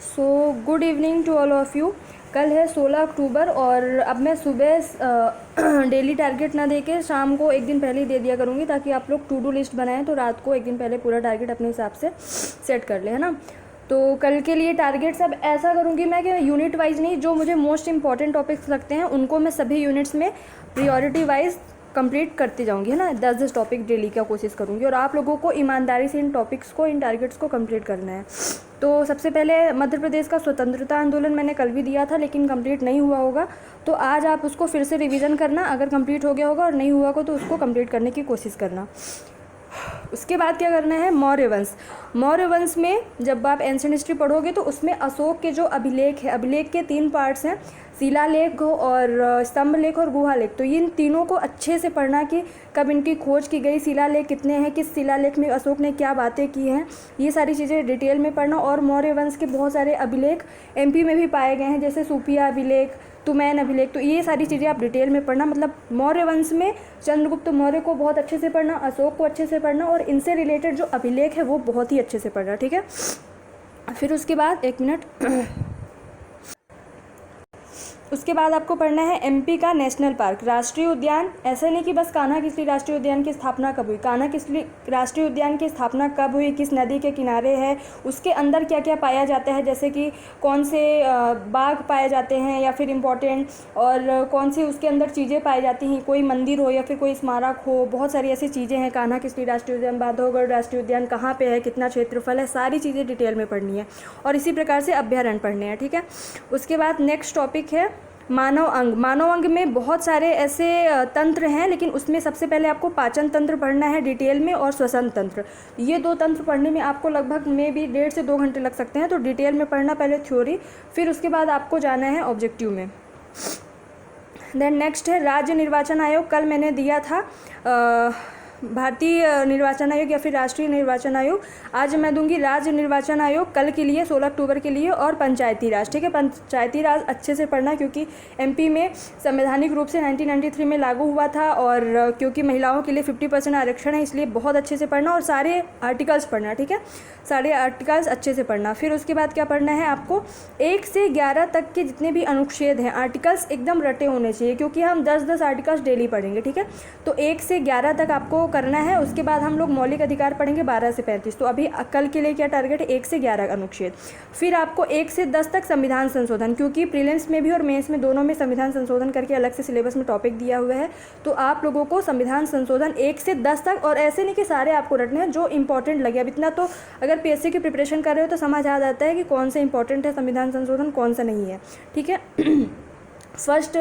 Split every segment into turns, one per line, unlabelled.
So good evening to all of you. कल है 16 अक्टूबर और अब मैं सुबह डेली टारगेट ना देके शाम को एक दिन पहले ही दे दिया करूँगी ताकि आप लोग टू डू लिस्ट बनाएं तो रात को एक दिन पहले पूरा टारगेट अपने हिसाब से सेट कर ले, है ना। तो कल के लिए टारगेट्स अब ऐसा करूँगी मैं कि यूनिट वाइज नहीं, जो मुझे मोस्ट इंपॉर्टेंट टॉपिक्स लगते हैं उनको मैं सभी यूनिट्स में प्रियोरिटी वाइज कंप्लीट करती जाऊंगी, है ना। 10-10 टॉपिक डेली का कोशिश करूंगी और आप लोगों को ईमानदारी से इन टॉपिक्स को, इन टारगेट्स को कंप्लीट करना है। तो सबसे पहले मध्य प्रदेश का स्वतंत्रता आंदोलन मैंने कल भी दिया था लेकिन कंप्लीट नहीं हुआ होगा, तो आज आप उसको फिर से रिवीजन करना। अगर कंप्लीट हो गया होगा और नहीं हुआ होगा तो उसको कंप्लीट करने की कोशिश करना। उसके बाद क्या करना है, मौर्य वंश। मौर्य वंश में जब आप एंशिएंट हिस्ट्री पढ़ोगे तो उसमें अशोक के जो अभिलेख है, अभिलेख के 3 पार्ट्स हैं, शिलालेख और स्तंभलेख और गुहालेख। तो इन तीनों को अच्छे से पढ़ना कि कब इनकी खोज की गई, शिलालेख कितने हैं, किस शिलालेख में अशोक ने क्या बातें की हैं, ये सारी चीज़ें डिटेल में पढ़ना। और मौर्य वंश के बहुत सारे अभिलेख एमपी में भी पाए गए हैं, जैसे सूफिया अभिलेख, तुमैन अभिलेख। तो ये सारी चीज़ें आप डिटेल में पढ़ना। मतलब मौर्य वंश में चंद्रगुप्त मौर्य को बहुत अच्छे से पढ़ना, अशोक को अच्छे से पढ़ना और इनसे रिलेटेड जो अभिलेख है वो बहुत ही अच्छे से पढ़ना, ठीक है। फिर उसके बाद एक मिनट उसके बाद आपको पढ़ना है एमपी का नेशनल पार्क, राष्ट्रीय उद्यान। ऐसा नहीं कि बस कान्हा किसली राष्ट्रीय उद्यान की स्थापना कब हुई, कान्हा किसली राष्ट्रीय उद्यान की स्थापना कब हुई, किस नदी के किनारे है, उसके अंदर क्या क्या पाया जाता है, जैसे कि कौन से बाग पाए जाते हैं या फिर इम्पोर्टेंट, और कौन सी उसके अंदर चीज़ें पाई जाती हैं, कोई मंदिर हो या फिर कोई स्मारक हो, बहुत सारी ऐसी चीज़ें हैं। कान्हा किसली राष्ट्रीय उद्यान, बांधवगढ़ राष्ट्रीय उद्यान कहाँ पर है, कितना क्षेत्रफल है, सारी चीज़ें डिटेल में पढ़नी है और इसी प्रकार से अभ्यारण्य पढ़ने हैं, ठीक है। उसके बाद नेक्स्ट टॉपिक है मानव अंग। मानव अंग में बहुत सारे ऐसे तंत्र हैं लेकिन उसमें सबसे पहले आपको पाचन तंत्र पढ़ना है डिटेल में और श्वसन तंत्र। ये 2 तंत्र पढ़ने में आपको लगभग में भी 1.5 से 2 घंटे लग सकते हैं। तो डिटेल में पढ़ना पहले थ्योरी, फिर उसके बाद आपको जाना है ऑब्जेक्टिव में। देन नेक्स्ट है राज्य निर्वाचन आयोग। कल मैंने दिया था भारतीय निर्वाचन आयोग या फिर राष्ट्रीय निर्वाचन आयोग, आज मैं दूंगी राज्य निर्वाचन आयोग कल के लिए 16 अक्टूबर के लिए। और पंचायती राज, ठीक है। पंचायती राज अच्छे से पढ़ना क्योंकि एमपी में संवैधानिक रूप से 1993 में लागू हुआ था और क्योंकि महिलाओं के लिए 50% आरक्षण है इसलिए बहुत अच्छे से पढ़ना और सारे आर्टिकल्स पढ़ना, ठीक है। सारे आर्टिकल्स अच्छे से पढ़ना। फिर उसके बाद क्या पढ़ना है आपको, 1 से 11 तक के जितने भी अनुच्छेद हैं, आर्टिकल्स एकदम रटे होने चाहिए क्योंकि हम 10-10 आर्टिकल्स डेली पढ़ेंगे, ठीक है। तो 1 से 11 तक आपको करना है। उसके बाद हम लोग मौलिक अधिकार पढ़ेंगे 12 से 35। तो अभी कल के लिए क्या टारगेट है, 1 से 11 अनुच्छेद। फिर आपको 1 से 10 तक संविधान संशोधन, क्योंकि प्रीलिम्स में भी और मेंस में दोनों में संविधान संशोधन करके अलग से सिलेबस में टॉपिक दिया हुआ है। तो आप लोगों को संविधान संशोधन 1 से 10 तक, और ऐसे नहीं कि सारे आपको रटने हैं, जो इंपॉर्टेंट लगे। अब इतना तो अगर पीएससी की प्रिपरेशन कर रहे हो तो समझ आ जाता है कि कौन सा इंपॉर्टेंट है संविधान संशोधन, कौन सा नहीं है, ठीक है। फर्स्ट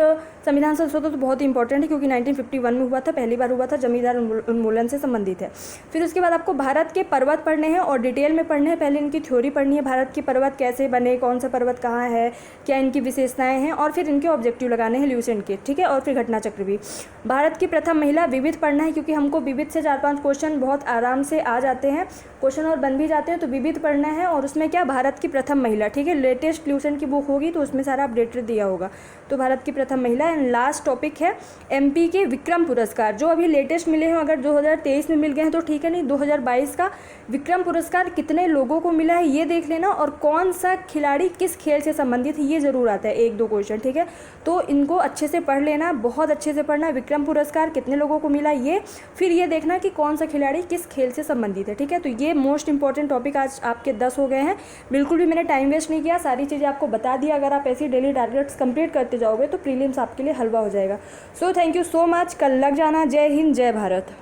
संविधान संशोधन तो बहुत ही इंपॉर्टेंट है क्योंकि 1951 में हुआ था, पहली बार हुआ था, जमींदार उन्मूलन से संबंधित है। फिर उसके बाद आपको भारत के पर्वत पढ़ने हैं और डिटेल में पढ़ने हैं। पहले इनकी थ्योरी पढ़नी है, भारत के पर्वत कैसे बने, कौन सा पर्वत कहाँ है, क्या इनकी विशेषताएं हैं, और फिर इनके ऑब्जेक्टिव लगाने हैं ल्यूसेंट के, ठीक है। और फिर घटना चक्र भी। भारत की प्रथम महिला, विविध पढ़ना है क्योंकि हमको विविध से 4-5 क्वेश्चन बहुत आराम से आ जाते हैं, क्वेश्चन और बन भी जाते हैं। तो विविध पढ़ना है और उसमें क्या, भारत की प्रथम महिला, ठीक है। लेटेस्ट ल्यूसेंट की बुक होगी तो उसमें सारा अपडेटेड दिया होगा। तो भारत की प्रथम महिला। एंड लास्ट टॉपिक है एमपी के विक्रम पुरस्कार, जो अभी लेटेस्ट मिले हैं। अगर 2023 में मिल गए हैं तो ठीक है, नहीं 2022 का विक्रम पुरस्कार कितने लोगों को मिला है ये देख लेना, और कौन सा खिलाड़ी किस खेल से संबंधित है ये ज़रूर आता है, 1-2 क्वेश्चन, ठीक है। तो इनको अच्छे से पढ़ लेना, बहुत अच्छे से पढ़ना। विक्रम पुरस्कार कितने लोगों को मिला ये, फिर ये देखना कि कौन सा खिलाड़ी किस खेल से संबंधित है, ठीक है। तो ये मोस्ट इंपॉर्टेंट टॉपिक आज आपके 10 हो गए हैं। बिल्कुल भी मैंने टाइम वेस्ट नहीं किया, सारी चीज़ें आपको बता दिया। अगर आप ऐसी डेली टारगेट्स कंप्लीट करते जाओगे तो प्रीलिम्स आपके लिए हलवा हो जाएगा। So thank you so much, कल लग जाना। जय हिंद, जय भारत।